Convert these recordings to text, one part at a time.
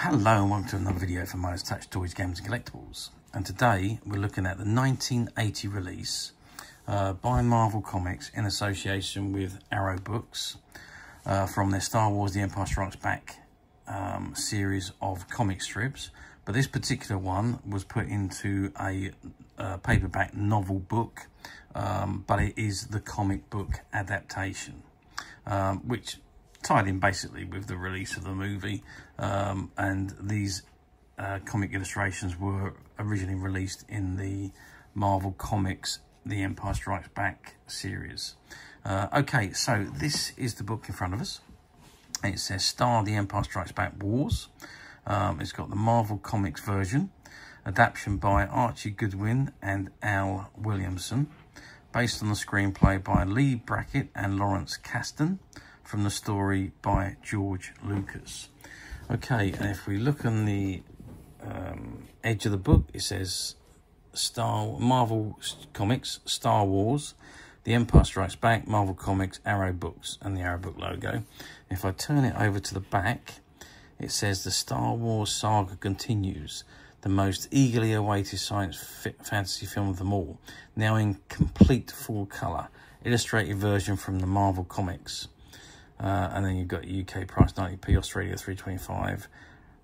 Hello and welcome to another video from Minus Touch Toys, Games and Collectibles. And today we're looking at the 1980 release by Marvel Comics in association with Arrow Books from their Star Wars The Empire Strikes Back series of comic strips. But this particular one was put into a paperback novel book, but it is the comic book adaptation, which tied in basically with the release of the movie, and these comic illustrations were originally released in the Marvel Comics The Empire Strikes Back series. Okay, so this is the book in front of us. It says Star The Empire Strikes Back Wars. It's got the Marvel Comics version, adaptation by Archie Goodwin and Al Williamson, based on the screenplay by Lee Brackett and Lawrence Kasdan, from the story by George Lucas. Okay, and if we look on the edge of the book, it says Marvel Comics, Star Wars, The Empire Strikes Back, Marvel Comics, Arrow Books, and the Arrow Book logo. If I turn it over to the back, it says the Star Wars saga continues, the most eagerly awaited science fantasy film of them all, now in complete full colour, illustrated version from the Marvel Comics. And then you've got UK price 90p, Australia 3.25,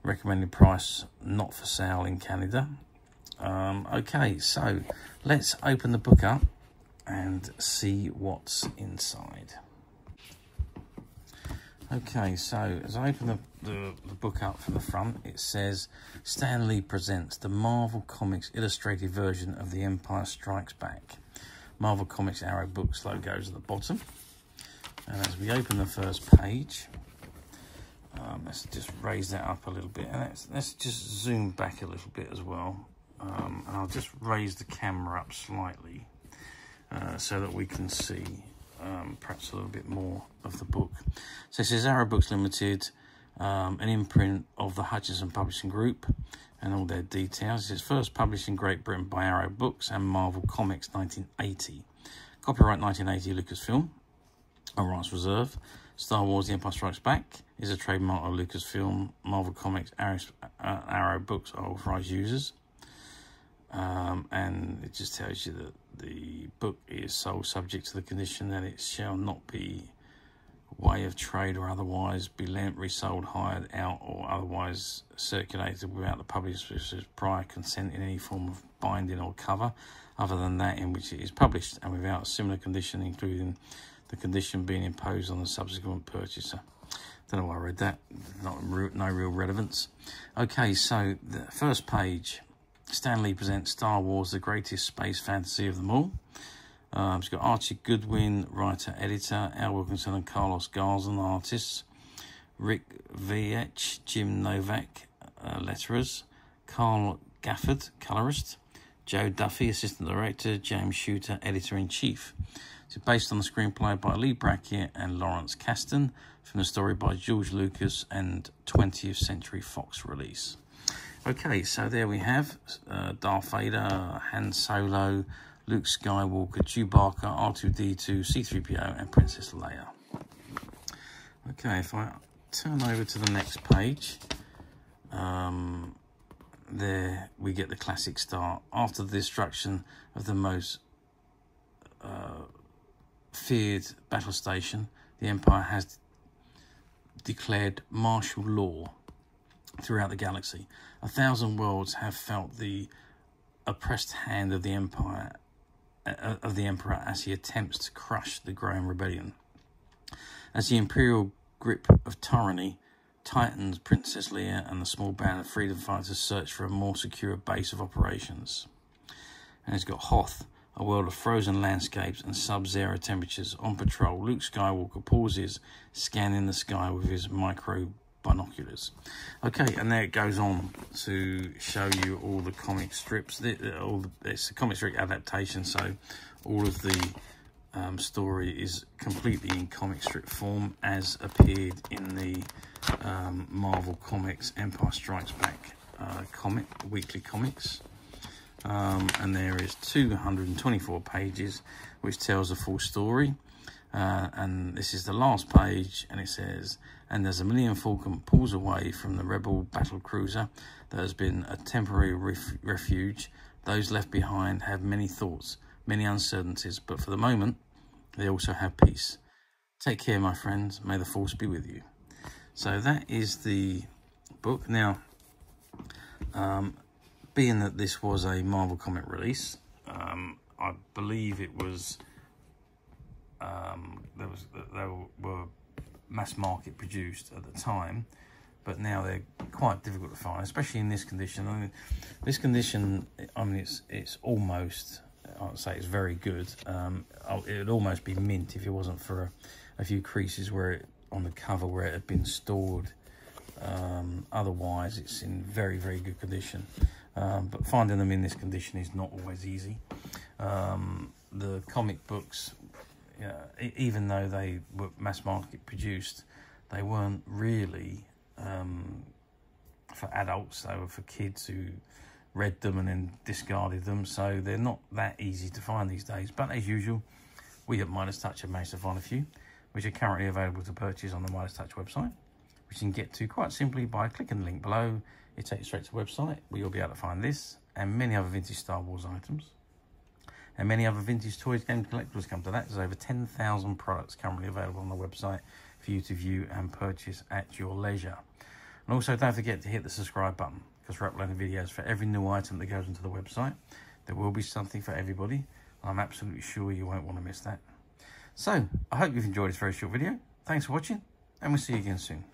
recommended price not for sale in Canada. Okay, so let's open the book up and see what's inside. Okay, so as I open the book up from the front, it says Stan Lee presents the Marvel Comics illustrated version of The Empire Strikes Back. Marvel Comics Arrow Books logos at the bottom. And as we open the first page, let's just raise that up a little bit, and let's just zoom back a little bit as well. And I'll just raise the camera up slightly so that we can see perhaps a little bit more of the book. So it says Arrow Books Limited, an imprint of the Hutchinson Publishing Group, and all their details. It says first published in Great Britain by Arrow Books and Marvel Comics 1980. Copyright 1980 Lucasfilm. All rights reserved. Star Wars The Empire Strikes Back is a trademark of Lucasfilm. Marvel Comics Arrow Books are authorised users. And it just tells you that the book is sold subject to the condition that it shall not be way of trade or otherwise be lent, resold, hired out, or otherwise circulated without the publisher's prior consent in any form of binding or cover other than that in which it is published, and without a similar condition, including the condition being imposed on the subsequent purchaser. Don't know why I read that. No real relevance. Okay, so the first page. Stan Lee presents Star Wars, the greatest space fantasy of them all. It's got Archie Goodwin, writer, editor, Al Wilkinson and Carlos Garzon, artists, Rick VH, Jim Novak, letterers, Carl Gafford, colorist, Joe Duffy, assistant director, James Shooter, editor-in-chief. It's based on the screenplay by Lee Brackett and Lawrence Kasdan, from the story by George Lucas and 20th Century Fox release. Okay, so there we have Darth Vader, Han Solo, Luke Skywalker, Chewbacca, R2-D2, C-3PO, and Princess Leia. Okay, if I turn over to the next page, there we get the classic start. After the destruction of the most feared battle station, the Empire has declared martial law throughout the galaxy. 1,000 worlds have felt the oppressed hand of the Emperor as he attempts to crush the growing rebellion. As the imperial grip of tyranny tightens, Princess Leia and the small band of freedom fighters search for a more secure base of operations. And it's got Hoth, a world of frozen landscapes and sub-zero temperatures. On patrol, Luke Skywalker pauses, scanning the sky with his micro binoculars. Okay, and there it goes on to show you all the comic strips. It's a comic strip adaptation, so all of the story is completely in comic strip form as appeared in the Marvel Comics Empire Strikes Back weekly comics. And there is 224 pages which tells a full story. and this is the last page, and it says, and as the Millennium Falcon pulls away from the rebel battle cruiser that has been a temporary refuge, those left behind have many thoughts, many uncertainties, but for the moment, they also have peace. Take care, my friends. May the force be with you. So that is the book. Now, being that this was a Marvel comic release, I believe it was, they were mass market produced at the time, but now they're quite difficult to find, especially in this condition. I mean, this condition, I mean, it's almost, I'd say it's very good. It would almost be mint if it wasn't for a few creases on the cover where it had been stored. Otherwise, it's in very, very good condition. But finding them in this condition is not always easy. The comic books, even though they were mass market produced, they weren't really for adults. They were for kids who read them and then discarded them. So they're not that easy to find these days. But as usual, we at Midas Touch have managed to find a few, which are currently available to purchase on the Midas Touch website, which you can get to quite simply by clicking the link below. It takes you straight to the website where you'll be able to find this and many other vintage Star Wars items. And many other vintage toys, game collectibles come to that. There's over 10,000 products currently available on the website for you to view and purchase at your leisure. And also don't forget to hit the subscribe button, because we're uploading videos for every new item that goes into the website. There will be something for everybody. I'm absolutely sure you won't want to miss that. So, I hope you've enjoyed this very short video. Thanks for watching, and we'll see you again soon.